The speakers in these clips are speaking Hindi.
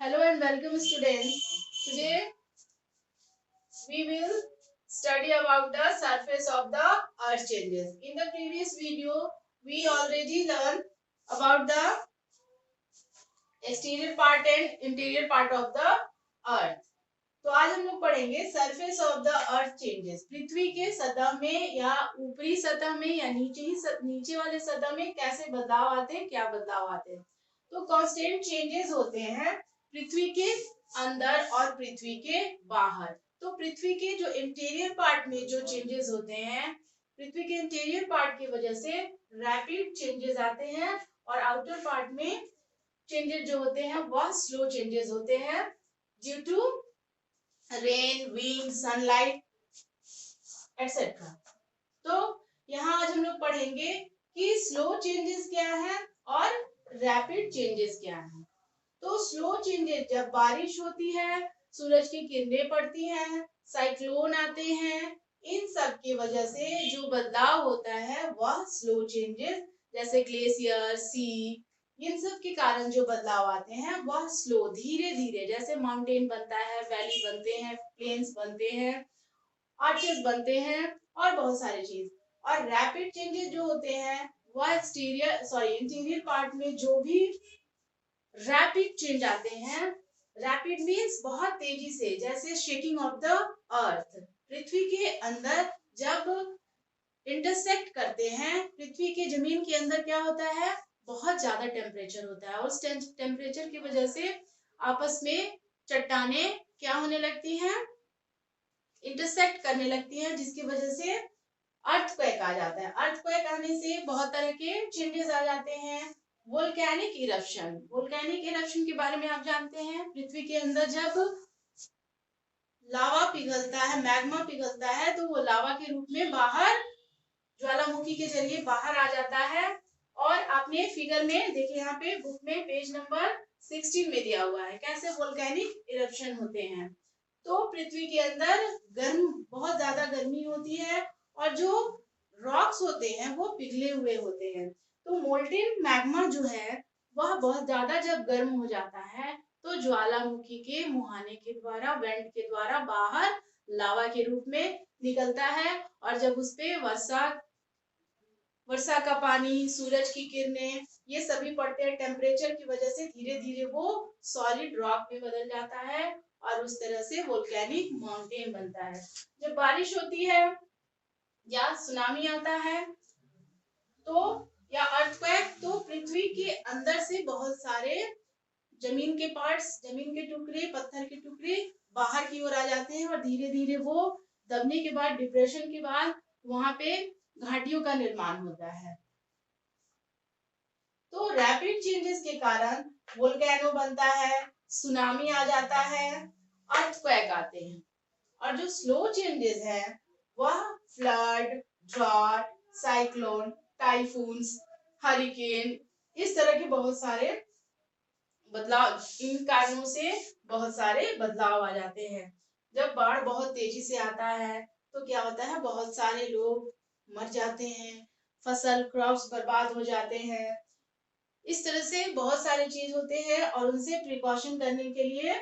Hello and welcome students. Today we will study about the surface of the earth changes. In the previous video we already learned about the exterior part and interior part of the earth. तो आज हम लोग पढ़ेंगे surface of the earth changes. पृथ्वी के सतह में या ऊपरी सतह में या नीचे वाले सतह में कैसे बदलाव आते हैं, क्या बदलाव आते हैं. तो कांस्टेंट चेंजेस होते हैं पृथ्वी के अंदर और पृथ्वी के बाहर. तो पृथ्वी के जो इंटीरियर पार्ट में जो चेंजेस होते हैं, पृथ्वी के इंटीरियर पार्ट की वजह से रैपिड चेंजेस आते हैं और आउटर पार्ट में चेंजेस जो होते हैं वह स्लो चेंजेस होते हैं due to rain, wind, sunlight etcetera. तो यहाँ आज हम लोग पढ़ेंगे कि स्लो चेंजेस क्या है और रैपिड चेंजेस क्या है. तो स्लो चेंजेस जब बारिश होती है, सूरज की किरणें पड़ती हैं, साइक्लोन आते हैं, इन सब की वजह से जो बदलाव होता है वह स्लो चेंजेस, जैसे ग्लेशियर, सी, इन सब के कारण जो बदलाव आते हैं वह स्लो, धीरे धीरे, जैसे माउंटेन बनता है, वैली बनते हैं, प्लेन्स बनते हैं, आर्चेस बनते हैं और बहुत सारी चीज. और रैपिड चेंजेस जो होते हैं वह इंटीरियर पार्ट में जो भी रैपिड चेंज आते हैं. रैपिड मीन्स बहुत तेजी से, जैसे शेकिंग ऑफ द अर्थ. पृथ्वी के अंदर जब इंटरसेक्ट करते हैं, पृथ्वी के जमीन के अंदर क्या होता है, बहुत ज्यादा टेम्परेचर होता है और उस टेम्परेचर की वजह से आपस में चट्टाने क्या होने लगती हैं, इंटरसेक्ट करने लगती हैं, जिसकी वजह से अर्थक्वेक आ जाता है. अर्थक्वेक आने से बहुत तरह के चेंजेस आ जाते हैं. वोल्केनिक इरप्शन के बारे में आप जानते हैं. पृथ्वी के अंदर जब लावा पिघलता है, मैग्मा पिघलता है, तो वो लावा के रूप में बाहर ज्वालामुखी के जरिए बाहर आ जाता है. और आपने फिगर में देखिए, यहाँ पे बुक में पेज नंबर 16 में दिया हुआ है कैसे वोल्केनिक इरप्शन होते हैं. तो पृथ्वी के अंदर बहुत ज्यादा गर्मी होती है और जो रॉक्स होते हैं वो पिघले हुए होते हैं. तो मोल्टेन मैग्मा जो है वह बहुत ज्यादा जब गर्म हो जाता है तो ज्वालामुखी के मुहाने के द्वारा, वेंट के द्वारा बाहर लावा के रूप में निकलता है. और जब उस पे वर्षा का पानी, सूरज की किरणें, ये सभी पड़ते हैं, टेम्परेचर की वजह से धीरे धीरे वो सॉलिड रॉक में बदल जाता है और उस तरह से वोल्केनिक माउंटेन बनता है. जब बारिश होती है या सुनामी आता है तो या अर्थक्वेक, तो पृथ्वी के अंदर से बहुत सारे जमीन के पार्ट्स, जमीन के टुकड़े, पत्थर के टुकड़े बाहर की ओर आ जाते हैं और धीरे धीरे वो दबने के बाद, डिप्रेशन के बाद वहां पे घाटियों का निर्माण होता है. तो रैपिड चेंजेस के कारण वोल्केनो बनता है, सुनामी आ जाता है, अर्थक्वेक आते हैं. और जो स्लो चेंजेस है वह flood, drought, cyclone, typhoons, hurricane, इस तरह के बहुत सारे बदलाव, इन कारणों से बहुत सारे बदलाव आ जाते हैं. जब बाढ़ बहुत तेजी से आता है तो क्या होता है, बहुत सारे लोग मर जाते हैं, फसल, क्रॉप्स बर्बाद हो जाते हैं. इस तरह से बहुत सारे चीज होते हैं और उनसे प्रिकॉशन करने के लिए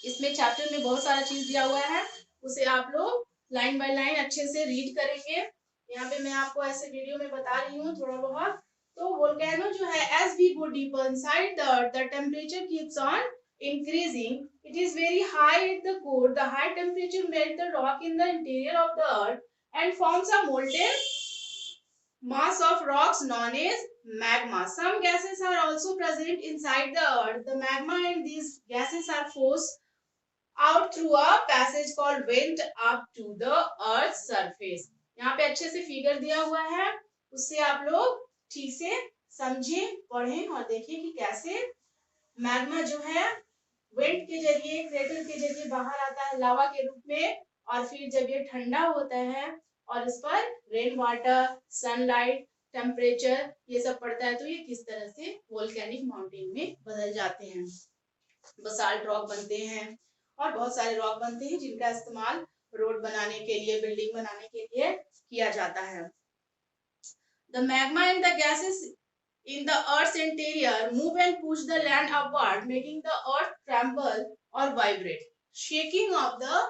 इसमें चैप्टर में बहुत सारा चीज दिया हुआ है, उसे आप लोग लाइन बाय लाइन अच्छे से रीड करेंगे. यहाँ पे मैं आपको ऐसे वीडियो में बता रही हूँ थोड़ा बहुत. तो वोल्केनो जो है, as we go deeper inside the earth, the temperature keeps on increasing. It is very high at the core. The high temperature melt the rock in the interior of the earth and forms a molten mass of rocks known as magma. Some gases are also present inside the earth. The magma and these gases are forced out through a passage called vent up to the earth's surface. यहाँ पे अच्छे से फिगर दिया हुआ है, उससे आप लोग ठीक से समझें, पढ़ें और देखें कि कैसे मैग्मा जो है वेंट के जरिए, क्रेटर के जरिए बाहर आता है लावा के रूप में. और फिर जब ये ठंडा होता है और इस पर रेन वाटर, सनलाइट, टेम्परेचर ये सब पड़ता है तो ये किस तरह से वोल्केनिक माउंटेन में बदल जाते हैं. बसाल्ट रॉक बनते हैं और बहुत सारे रॉक बनते हैं जिनका इस्तेमाल रोड बनाने के लिए, बिल्डिंग बनाने के लिए किया जाता है. The magma and the gases in the earth's interior move and push the land upward, making the earth tremble or vibrate. Shaking of the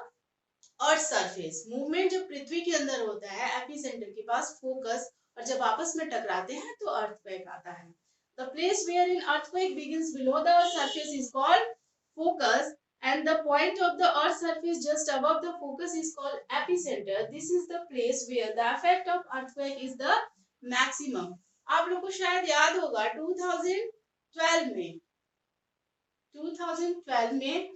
earth surface, movement जब पृथ्वी के अंदर होता है एपिसेंटर के पास फोकस, और जब आपस में टकराते हैं तो अर्थक्वेक आता है. The place where in earthquake begins below the earth surface is called focus, and the point of the earth surface just above the focus is called epicenter. This is the place where the effect of earthquake is the maximum. आप लोग को शायद याद होगा 2012 में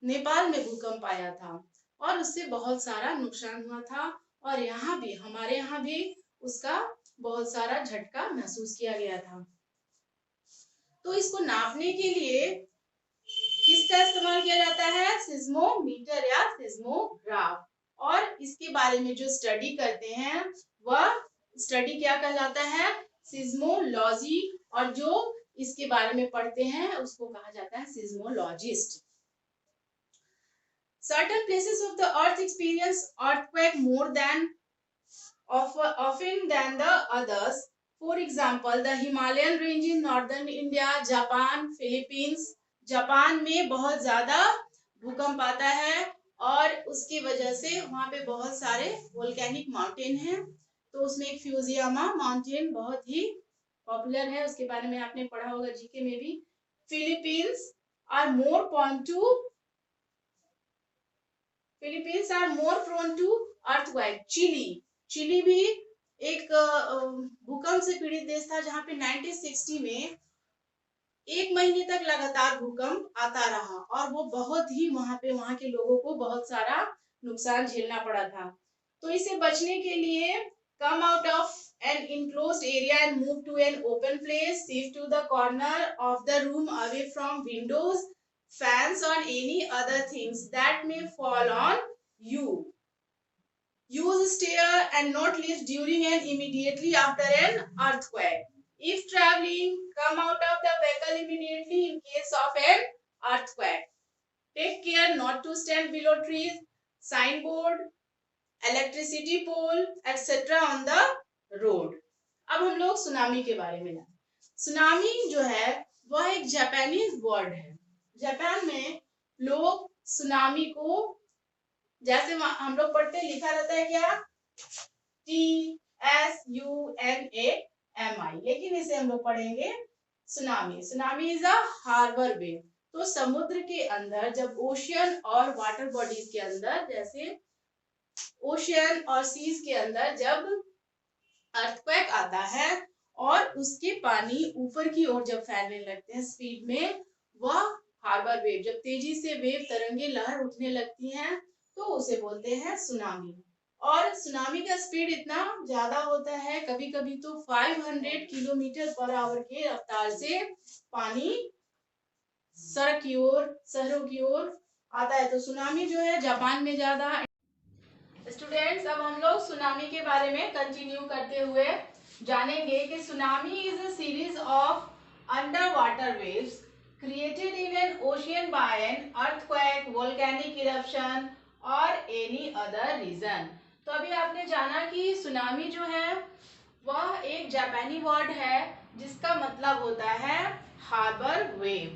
नेपाल में भूकंप आया था और उससे बहुत सारा नुकसान हुआ था, और यहाँ भी हमारे यहाँ भी उसका बहुत सारा झटका महसूस किया गया था. तो इसको नापने के लिए किसका इस्तेमाल किया जाता है? सिस्मोमीटर या सिस्मोग्राफ. और इसके बारे में जो स्टडी करते हैं वह स्टडी क्या कहलाता है? सिस्मोलॉजी. और जो इसके बारे में पढ़ते हैं उसको कहा जाता है seismologist. Certain places of the earth experience earthquake more than often than the others. For example, the Himalayan range in northern India, Japan, Philippines. Japan में बहुत ज्यादा भूकंप आता है और उसकी वजह से वहाँ पे बहुत सारे वोल्केनिक माउंटेन हैं. तो उसमें एक फ्यूजियामा माउंटेन बहुत ही पॉपुलर है, उसके बारे में आपने पढ़ा होगा जीके में भी. Philippines are more prone to earthquake. Chile भी एक भूकंप से पीड़ित देश था जहां पे 1960 में 1 महीने तक लगातार भूकंप आता रहा और वो बहुत ही वहां के लोगों को बहुत सारा नुकसान झेलना पड़ा था. तो इसे बचने के लिए come out of an enclosed area and move to an open place. Shift to the corner of the room away from windows, fans or any other things that may fall on you. Use stair and not lift during and immediately after an earthquake. If traveling, come out of the vehicle immediately in case of an earthquake. Take care not to stand below trees, signboard, electricity pole, etc. on the road. अब हम लोग सुनामी के बारे में जानें. सुनामी जो है वह एक जापानीज वर्ड है. जापान में लोग सुनामी को जैसे हम लोग पढ़ते लिखा रहता है क्या? TSUNAMI, लेकिन इसे हम लोग पढ़ेंगे tsunami. Tsunami is a harbour wave. तो समुद्र के अंदर जब ओशियन और वाटर बॉडीज के अंदर, जैसे ओशियन और सीज के अंदर जब अर्थक्वेक आता है और उसके पानी ऊपर की ओर जब फैलने लगते हैं स्पीड में, वह हार्बर वेव, जब तेजी से वेव तरंगे लहर उठने लगती हैं तो उसे बोलते हैं सुनामी. और सुनामी का स्पीड इतना ज्यादा होता है कभी कभी तो 500 किलोमीटर पर आवर के रफ्तार से पानी सड़क की ओर, शहरों की ओर आता है. तो सुनामी जो है जापान में ज्यादा. स्टूडेंट्स, अब हम लोग सुनामी के बारे में कंटिन्यू करते हुए जानेंगे कि tsunami is a series of under water waves created in an ocean by an earthquake, volcanic eruption or any other reason. तो अभी आपने जाना कि सुनामी जो है वह एक जापानी वर्ड है जिसका मतलब होता है हार्बर वेव.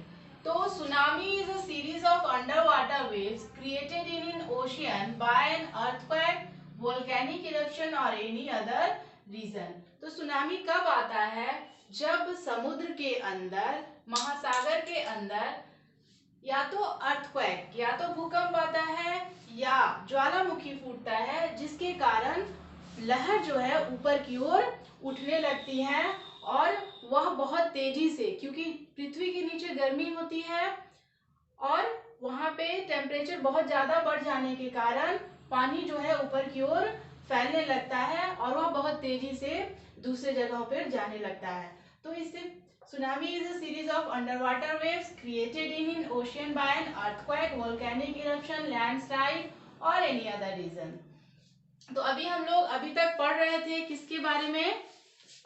तो tsunami is a series of under water waves created in an ocean by an earthquake, volcanic eruption और एनी अदर रीजन. तो सुनामी कब आता है? जब समुद्र के अंदर, महासागर के अंदर या तो अर्थक्वेक, या तो भूकंप आता है या ज्वालामुखी फूटता है जिसके कारण लहर जो है ऊपर की ओर उठने लगती है और वह बहुत तेजी से, क्योंकि पृथ्वी के नीचे गर्मी होती है और वहां पे टेम्परेचर बहुत ज्यादा बढ़ जाने के कारण पानी जो है ऊपर की ओर फैलने लगता है और वह बहुत तेजी से दूसरे जगहों पर जाने लगता है. तो इससे Tsunami is a series of underwater waves created in an ocean by an earthquake, volcanic eruption, landslide or any other reason. तो अभी तक पढ़ रहे थे किसके बारे में?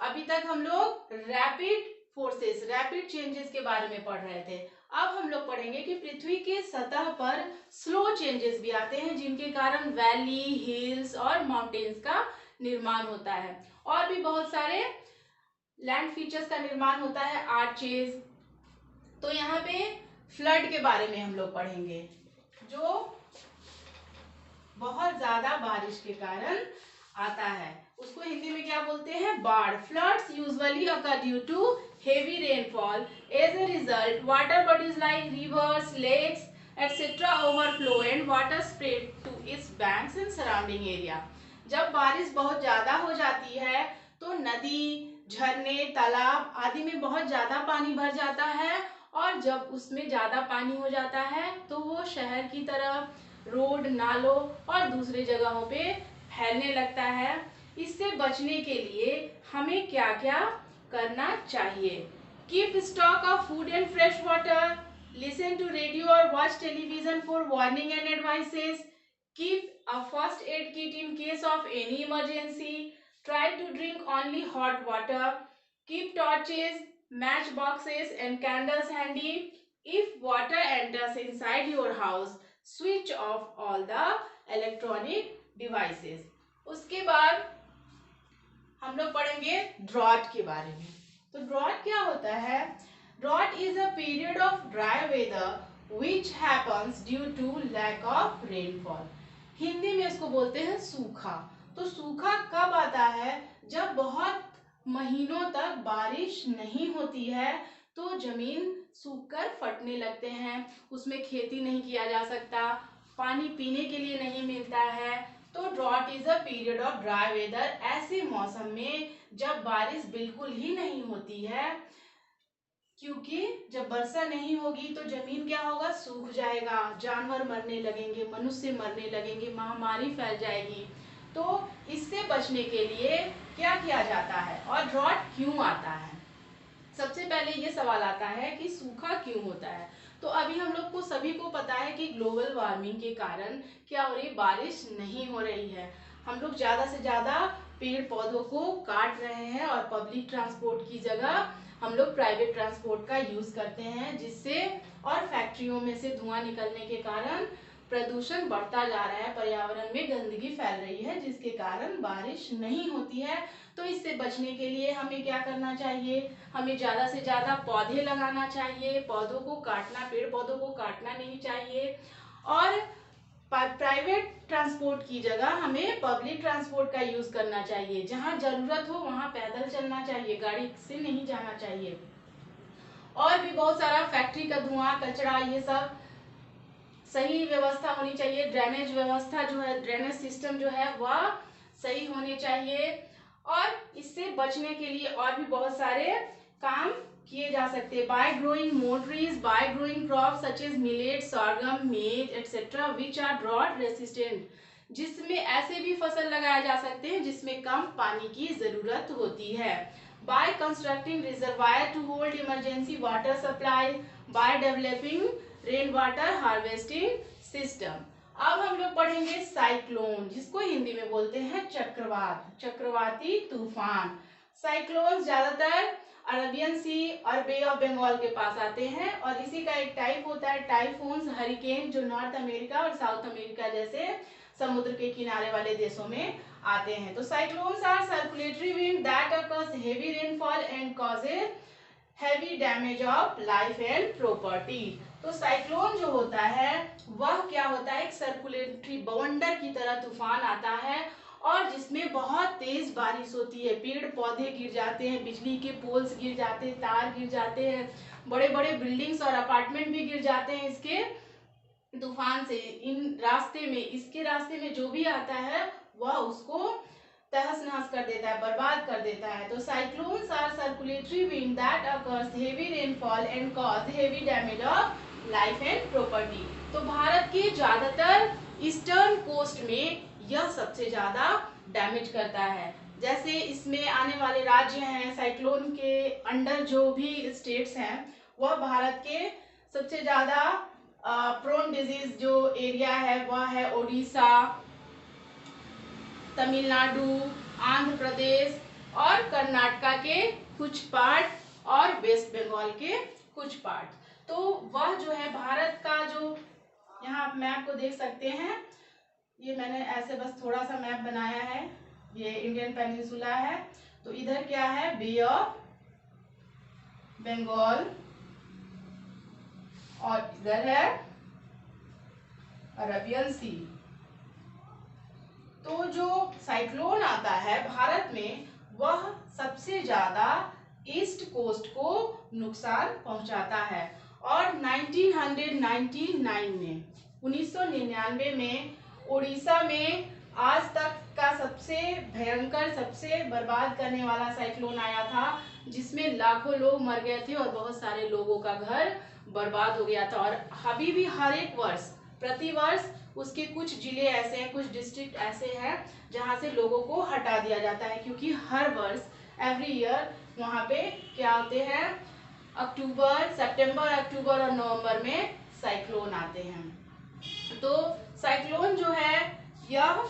अभी तक हम लोग रैपिड फोर्सेस, रैपिड चेंजेस के बारे में पढ़ रहे थे. अब हम लोग पढ़ेंगे कि पृथ्वी के सतह पर स्लो चेंजेस भी आते हैं जिनके कारण वैली, हिल्स और माउंटेन्स का निर्माण होता है। और भी बहुत सारे लैंड फीचर्स का निर्माण होता है, आर्चेज। तो यहाँ पे फ्लड के बारे में हम लोग पढ़ेंगे, जो बहुत ज्यादा बारिश के कारण आता है, उसको हिंदी में क्या बोलते हैं, बाढ़। Floods usually occur due to heavy rainfall. As a result water bodies like rivers, lakes etcetera overflow and water spread to its banks and surrounding area. जब बारिश बहुत ज्यादा हो जाती है तो नदी, झरने, तालाब आदि में बहुत ज्यादा पानी भर जाता है, और जब उसमें ज्यादा पानी हो जाता है तो वो शहर की तरफ, रोड, नालों और दूसरे जगहों पे फैलने लगता है। इससे बचने के लिए हमें क्या क्या करना चाहिए? Keep stock of food and fresh water, listen to radio और watch television for warning and advices, keep a first aid kit in case of any emergency, try to drink only hot water, keep torches, match boxes and candles handy. If water enters inside your house, switch off all the electronic devices. उसके बाद हम लोग पढ़ेंगे ड्रॉट के बारे में। तो ड्रॉट क्या होता है? Drought is a period of dry weather which happens due to lack of rainfall. Hindi में इसको बोलते हैं सूखा। तो सूखा कब आता है? जब बहुत महीनों तक बारिश नहीं होती है, तो जमीन सूखकर फटने लगते हैं, उसमें खेती नहीं किया जा सकता, पानी पीने के लिए नहीं मिलता है। तो drought is a period of dry weather. ऐसे मौसम में जब बारिश बिल्कुल ही नहीं होती है, क्योंकि जब वर्षा नहीं होगी तो जमीन क्या होगा, सूख जाएगा, जानवर मरने लगेंगे, मनुष्य मरने लगेंगे, महामारी फैल जाएगी। तो इससे बचने के लिए क्या किया जाता है और ड्रॉट क्यों आता है? सबसे पहले ये सवाल आता है कि सूखा क्यों होता है। तो अभी हम लोग को सभी को पता है कि ग्लोबल वार्मिंग के कारण क्या हो रही, बारिश नहीं हो रही है। हम लोग ज्यादा से ज्यादा पेड़ पौधों को काट रहे हैं और पब्लिक ट्रांसपोर्ट की जगह हम लोग प्राइवेट ट्रांसपोर्ट का यूज करते हैं, जिससे और फैक्ट्रियों में से धुआं निकलने के कारण प्रदूषण बढ़ता जा रहा है, पर्यावरण में गंदगी फैल रही है, जिसके कारण बारिश नहीं होती है। तो इससे बचने के लिए हमें क्या करना चाहिए? हमें ज्यादा से ज्यादा पौधे लगाना चाहिए, पौधों को काटना, पेड़ पौधों को काटना नहीं चाहिए, और प्राइवेट ट्रांसपोर्ट की जगह हमें पब्लिक ट्रांसपोर्ट का यूज करना चाहिए। जहां जरूरत हो वहां पैदल चलना चाहिए, गाड़ी से नहीं जाना चाहिए। और भी बहुत सारा फैक्ट्री का धुआं, कचरा, ये सब सही व्यवस्था होनी चाहिए। ड्रेनेज व्यवस्था जो है, ड्रेनेज सिस्टम जो है वह सही होने चाहिए। और इससे बचने के लिए और भी बहुत सारे काम किए जा सकते हैं। By growing more trees, by growing crop such as millet, sorghum, maize etcetera which are drought resistant, जिसमें ऐसे भी फसल लगाए जा सकते हैं जिसमें कम पानी की जरूरत होती है। By constructing reservoir to hold emergency water supply, by developing rain water harvesting system. अब हम लोग पढ़ेंगे साइक्लोन, जिसको हिंदी में बोलते हैं चक्रवात, चक्रवाती तूफान। साइक्लोन ज्यादातर अरबियन सी और बे ऑफ बंगाल के पास आते हैं, और इसी का एक टाइप होता है टाइफून्स, हरिकेन, जो नॉर्थ अमेरिका और साउथ अमेरिका जैसे समुद्र के किनारे वाले देशों में आते हैं। तो cyclones are circulatory wind that occurs heavy rainfall and causes heavy damage of life and property. तो साइक्लोन जो होता है वह क्या होता है, एक सर्कुलेटरी बवंडर की तरह तूफान आता है, और जिसमें बहुत तेज बारिश होती है, पेड़ पौधे गिर जाते हैं, बिजली के पोल्स गिर जाते हैं, तार गिर जाते हैं, बड़े बड़े बिल्डिंग्स और अपार्टमेंट भी गिर जाते हैं इसके तूफान से। इसके रास्ते में जो भी आता है वह उसको तहस नहस कर देता है, बर्बाद कर देता है। तो cyclones are circulatory wind that occurs heavy rainfall and cause heavy damage of life and property. तो भारत के ज्यादातर ईस्टर्न कोस्ट में यह सबसे ज्यादा डैमेज करता है। जैसे इसमें आने वाले राज्य हैं, साइक्लोन के अंडर जो भी स्टेट्स हैं, वह भारत के सबसे ज्यादा प्रोन डिजीज जो एरिया है वह है ओडिशा, तमिलनाडु, आंध्र प्रदेश और कर्नाटका के कुछ पार्ट और वेस्ट बंगाल के कुछ पार्ट। तो वह जो है भारत का, जो यहाँ आप मैप को देख सकते हैं, ये मैंने ऐसे बस थोड़ा सा मैप बनाया है, ये इंडियन पेनिनसुला है। तो इधर क्या है, बे ऑफ बंगाल, और इधर है अरेबियन सी। तो जो साइक्लोन आता है भारत में, वह सबसे ज्यादा ईस्ट कोस्ट को नुकसान पहुंचाता है। और 1999 में उड़ीसा में आज तक का सबसे भयंकर, सबसे बर्बाद करने वाला साइक्लोन आया था, जिसमें लाखों लोग मर गए थे और बहुत सारे लोगों का घर बर्बाद हो गया था। और अभी भी हर एक वर्ष, प्रतिवर्ष उसके कुछ जिले ऐसे हैं, कुछ डिस्ट्रिक्ट ऐसे हैं जहां से लोगों को हटा दिया जाता है, क्योंकि हर वर्ष एवरी ईयर वहां पे क्या होते हैं, अक्टूबर, सितंबर, अक्टूबर और नवंबर में साइक्लोन आते हैं। तो साइक्लोन जो है, यह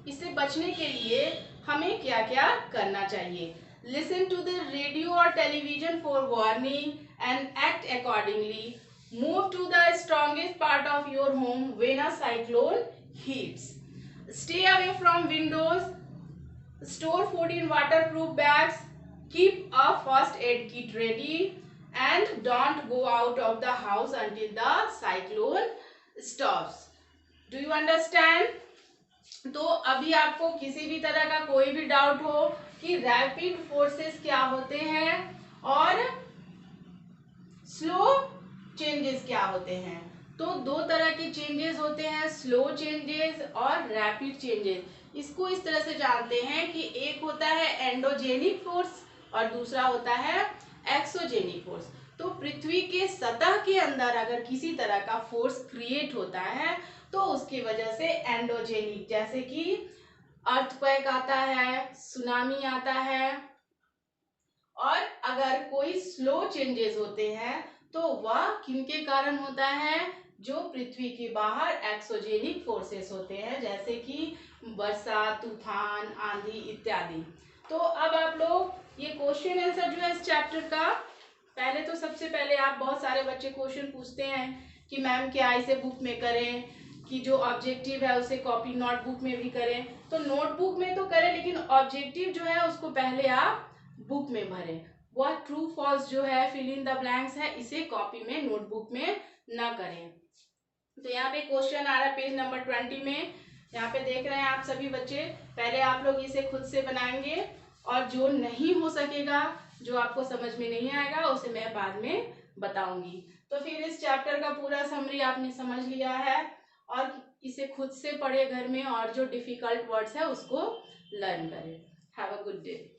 इससे बचने के लिए हमें क्या क्या करना चाहिए? लिसन टू द रेडियो और television for warning and act accordingly. Move to the strongest part of your home when a cyclone hits. Stay away from windows. Store food in waterproof bags. Keep a first aid kit ready. And don't go out of the house until the cyclone stops. Do you understand? तो अभी आपको किसी भी तरह का कोई भी डाउट हो कि रैपिड फोर्सेस क्या होते हैं और स्लो चेंजेस क्या होते हैं, तो दो तरह के चेंजेस होते हैं, स्लो चेंजेस और रैपिड चेंजेस। इसको इस तरह से जानते हैं कि एक होता है एंडोजेनिक फोर्स और दूसरा होता है एक्सोजेनिक फोर्स। तो पृथ्वी के सतह के अंदर अगर किसी तरह का फोर्स क्रिएट होता है तो उसकी वजह से एंडोजेनिक, जैसे कि अर्थक्वेक आता है, सुनामी आता है। और अगर कोई स्लो चेंजेस होते हैं तो वह किनके कारण होता है, जो पृथ्वी के बाहर एक्सोजेनिक फोर्सेस होते हैं, जैसे कि वर्षा, तूफान, आंधी इत्यादि। तो अब आप लोग ये क्वेश्चन आंसर जो है इस चैप्टर का, पहले तो सबसे पहले आप, बहुत सारे बच्चे क्वेश्चन पूछते हैं कि मैम क्या इसे बुक में करें, कि जो ऑब्जेक्टिव है उसे कॉपी नोटबुक में भी करें। तो नोटबुक में तो करें, लेकिन ऑब्जेक्टिव जो है उसको पहले आप बुक में भरें। वह ट्रू फॉल्स जो है, फिल इन द ब्लैंक्स है, इसे कॉपी में, नोटबुक में ना करें। तो यहाँ पे क्वेश्चन आ रहा है पेज नंबर 20 में, यहाँ पे देख रहे हैं आप सभी बच्चे। पहले आप लोग इसे खुद से बनाएंगे और जो नहीं हो सकेगा, जो आपको समझ में नहीं आएगा, उसे मैं बाद में बताऊंगी। तो फिर इस चैप्टर का पूरा समरी आपने समझ लिया है और इसे खुद से पढ़े घर में, और जो डिफिकल्ट वर्ड्स है उसको लर्न करें। Have a good day.